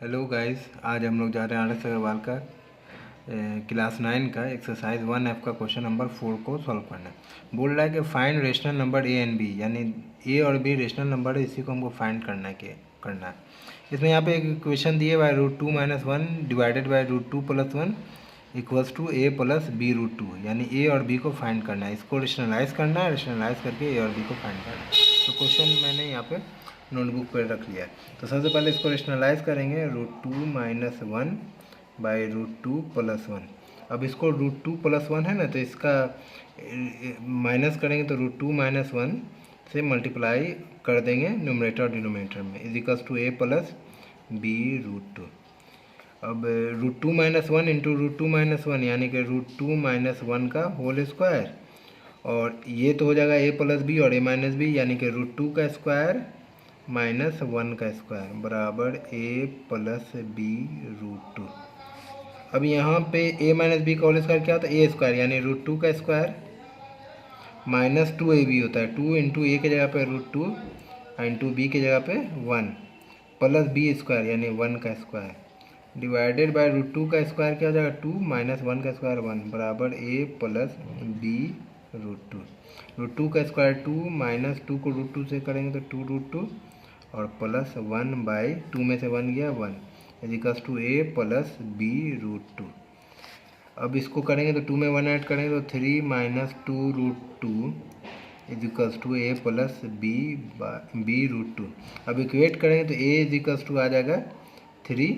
Hello guys, आज हम लोग जा रहे हैं आर एस अग्रवाल का क्लास 9 का एक्सरसाइज 1F का क्वेश्चन नंबर 4 को सॉल्व करना है। बोल रहा है कि find rational number A and B, यानी ए और बी रेशनल नंबर है, इसी को हमको फाइंड करना है। इसमें यहाँ पे एक इक्वेशन दिए by √2 - 1 divided by √2 + 1 equals to a + b √2, यानी ए और बी को फाइंड करना है। इसको रेशनलाइज करना है, रेशनलाइज करके ए और बी को फाइंड करना है। तो क्वेश्चन मैंने यहाँ पे नोटबुक पर रख लिया है। तो सबसे पहले इसको रेशनलाइज करेंगे, √2 - 1 बाई √2 + 1। अब इसको √2 + 1 है ना, तो इसका माइनस करेंगे तो √2 - 1 से मल्टीप्लाई कर देंगे न्यूमरेटर और डिनोमिनेटर में, इजिकल्स टू a + b √2। अब √2 - 1 इंटू √2 - 1 यानी कि √2 - 1 का होल स्क्वायर, और ये तो हो जाएगा a + b और a - b, यानी कि √2 का स्क्वायर माइनस 1 का स्क्वायर बराबर a + b √2। अब यहाँ पे a - b का होल स्क्वायर क्या होता है, a स्क्वायर, यानी √2 का स्क्वायर माइनस 2ab होता है। 2 इंटू ए की जगह पे √2 इंटू बी की जगह पे 1 प्लस बी स्क्वायर यानी 1 का स्क्वायर डिवाइडेड बाय √2 का स्क्वायर क्या हो जाएगा 2 माइनस 1 का स्क्वायर 1 बराबर a + b √2। √2 का स्क्वायर 2 माइनस 2 को √2 से करेंगे तो 2 √2 और प्लस 1 बाई 2 में से 1 गया 1 इजिकल्स टू a + b √2। अब इसको करेंगे तो 2 में 1 ऐड करेंगे तो 3 minus 2 √2 equals to a + b √2। अब इक्वेट करेंगे तो a इजिकल्स टू आ जाएगा 3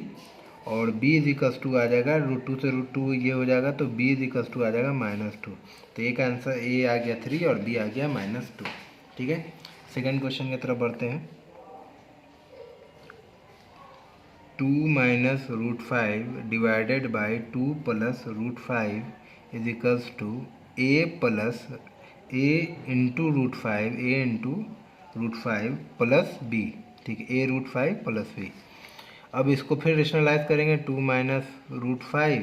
और b इजिकल्स टू आ जाएगा √2 से √2 ये हो जाएगा, तो b इजिकल्स टू आ जाएगा -2। तो a का आंसर a आ गया 3 और b आ गया -2। ठीक है, सेकेंड क्वेश्चन की तरफ बढ़ते हैं। 2 - √5 divided by 2 + √5 equals to a into √5 a into √5 plus b। ठीक है, a √5 प्लस b। अब इसको फिर रेशनलाइज करेंगे, 2 - √5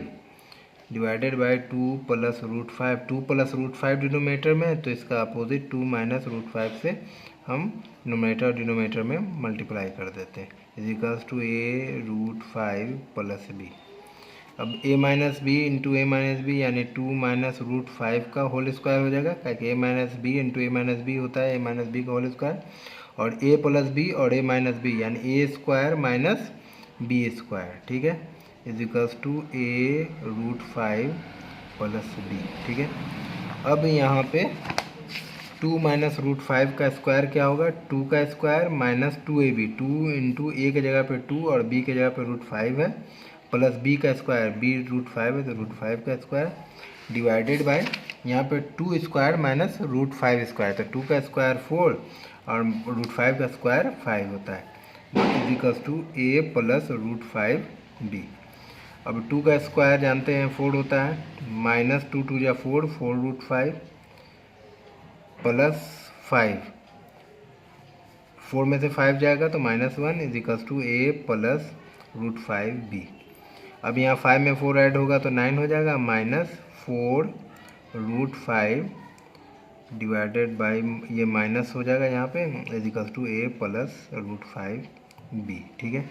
डिवाइडेड बाई 2 + √5। 2 + √5 डिनोमीटर में, तो इसका अपोजिट 2 - √5 से हम नोमीनेटर और डिनोमीटर में मल्टीप्लाई कर देते हैं, equals to a √5 plus b। अब a - b into a - b यानी 2 - √5 का होल स्क्वायर हो जाएगा, क्योंकि a - b into a - b होता है a - b का होल स्क्वायर, और a + b और a - b यानी a square minus b square. ठीक है, equals to a √5 plus b। ठीक है, अब यहाँ पे 2 - √5 का स्क्वायर क्या होगा, 2 का square minus 2ab, 2 into a की जगह पे 2 और b की जगह पे √5 है, प्लस b का स्क्वायर b √5 है तो √5 का स्क्वायर डिवाइडेड बाय यहाँ पे 2 स्क्वायर माइनस √5 स्क्वायर, तो 2 का स्क्वायर 4 और √5 का स्क्वायर 5 होता है, इजिकल्स टू a + √5b। अब 2 का स्क्वायर जानते हैं 4 होता है, -2 2 या 4 √5 प्लस 5, 4 में से 5 जाएगा तो -1 इजिकल्स टू a + √5b। अब यहाँ 5 में 4 ऐड होगा तो 9 हो जाएगा, -4 √5 डिवाइडेड बाई ये माइनस हो जाएगा यहाँ पे, इजिकल्स टू a + √5b। ठीक है,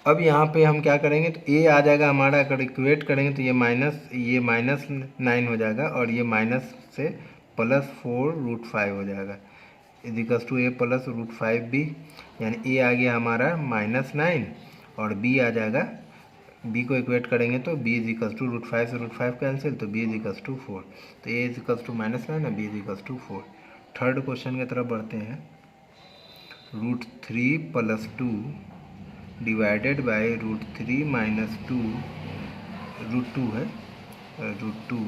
अब यहाँ पे हम क्या करेंगे तो a आ जाएगा हमारा, अगर इक्वेट करेंगे तो ये -9 हो जाएगा और ये माइनस से +4 √5 हो जाएगा, इजिकल्स टू a + √5b, यानी a आ गया हमारा -9 और b आ जाएगा, b को इक्वेट करेंगे तो b इजिकल्स टू √5 से √5 कैंसिल, तो b इजिकल्स टू 4, तो a इजिकल्स टू -9 और b equals to 4। Third question की तरफ बढ़ते हैं। √3 + 2 डिवाइडेड बाई √3 - 2 √2 है, √2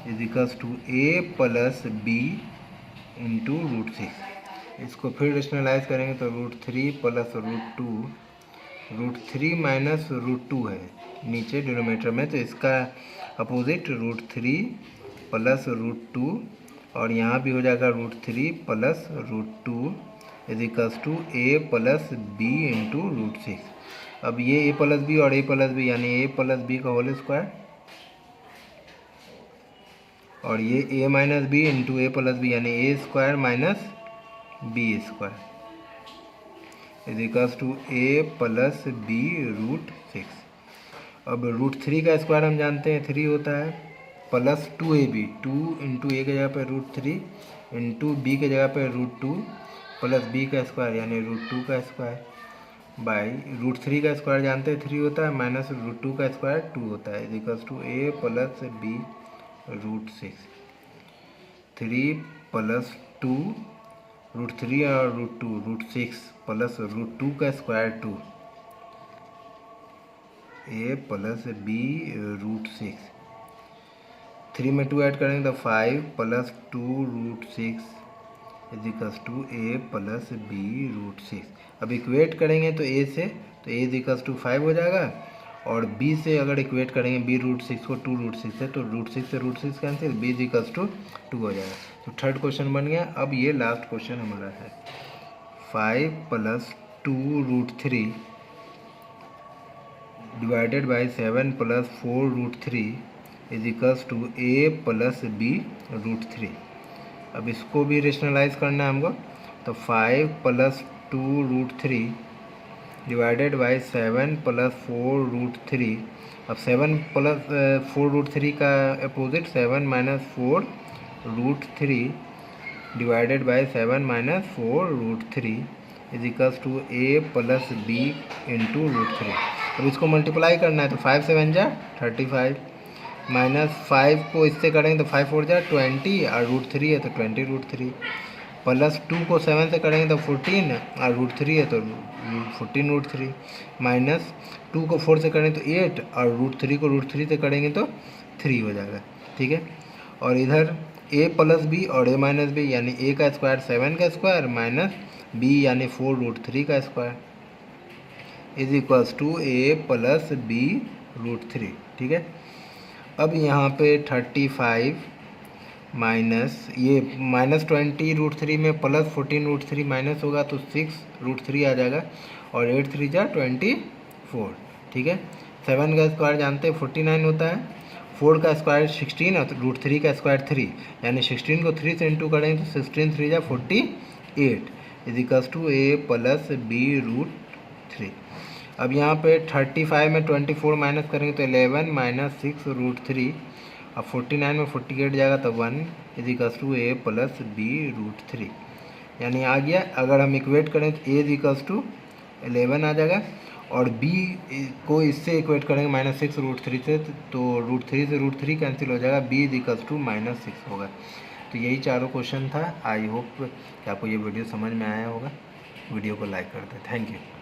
equals to a + b into √6। इसको फिर रेशनलाइज करेंगे तो √3 + √2, √3 माइनस √2 है नीचे डिनोमीटर में, तो इसका अपोजिट √3 + √2 और यहाँ भी हो जाएगा √3 + √2 equals to a + b into √6। अब ये a + b और a + b यानी a + b का होल स्क्वायर, और ये a - b into a + b यानी a square minus b square is equals to A plus B root 6। अब रूट 3 का स्क्वायर हम जानते हैं 3 होता है, प्लस 2ab, 2 इंटू ए की जगह पर रूट 3 इंटू बी की जगह पर रूट 2 प्लस बी का स्क्वायर यानी रूट 2 का स्क्वायर बाई रूट 3 का स्क्वायर जानते हैं 3 होता है, माइनस रूट 2 का स्क्वायर 2 होता है, is equals to A plus B root 6। 3 plus 2 root 3 और रूट 2 रूट 6 प्लस रूट 2 का square 2, A plus B root 6। 3 में 2 ऐड करेंगे तो 5 plus 2 root 6 is equals to A plus B root 6। अब equate करेंगे तो ए से, तो ए इज इक्वल्स टू 5 हो जाएगा, और बी से अगर इक्वेट करेंगे बी रूट 6 को 2 रूट 6 है तो रूट 6 से root 6 cancel, B is equals to 2 हो जाएगा। तो थर्ड क्वेश्चन बन गया। अब ये लास्ट क्वेश्चन हमारा है 5 plus 2 root 3 divided by 7 plus 4 root 3 is equals to A plus B root 3। अब इसको भी रेशनलाइज करना है हमको, तो 5 plus 2 root 3 divided by 7 plus 4 root 3। अब 7 प्लस 4 रूट 3 का opposite 7 minus 4 root 3 divided by 7 minus 4 root 3 is equals to A plus B into root 3। अब इसको मल्टीप्लाई करना है, तो 5 7 जा 35 माइनस 5 को इससे करेंगे तो 5 4 जा 20 और रूट 3 है तो 20 रूट 3, प्लस 2 को 7 से करेंगे तो 14 और रूट 3 है तो 14 रूट 3, माइनस 2 को 4 से करेंगे तो 8 और रूट 3 को रूट 3 से करेंगे तो 3 हो जाएगा। ठीक है, और इधर a प्लस बी और a माइनस बी यानी a का स्क्वायर 7 का स्क्वायर माइनस b यानी 4 रूट 3 का square is equals to a plus B root 3। ठीक है, अब यहाँ पे 35 माइनस ये माइनस 20 रूट 3 में प्लस 14 रूट 3 माइनस होगा तो 6 रूट 3 आ जाएगा, और 8 3 जा 24। ठीक है, 7 का स्क्वायर जानते हैं 49 होता है, 4 का स्क्वायर 16 और रूट 3 का स्क्वायर 3 यानी 16 को 3 से इंटू करेंगे तो 16 3 जा 48 is equals to A plus B root 3। अब यहाँ पे 35 में 24 माइनस करेंगे तो 11 माइनस 6 रूट 3, अब 49 में 48 जाएगा तो 1 is equals to A plus B root 3 यानी आ गया। अगर हम इक्वेट करें तो ए इज इक्वल्स टू 11 आ जाएगा, और बी को इससे इक्वेट करेंगे माइनस 6 रूट 3 से, तो रूट 3 से रूट 3 कैंसिल हो जाएगा, B is equals to minus 6 होगा। तो यही चारों क्वेश्चन था। आई होप कि आपको ये वीडियो समझ में आया होगा। वीडियो को लाइक कर दें। Thank you.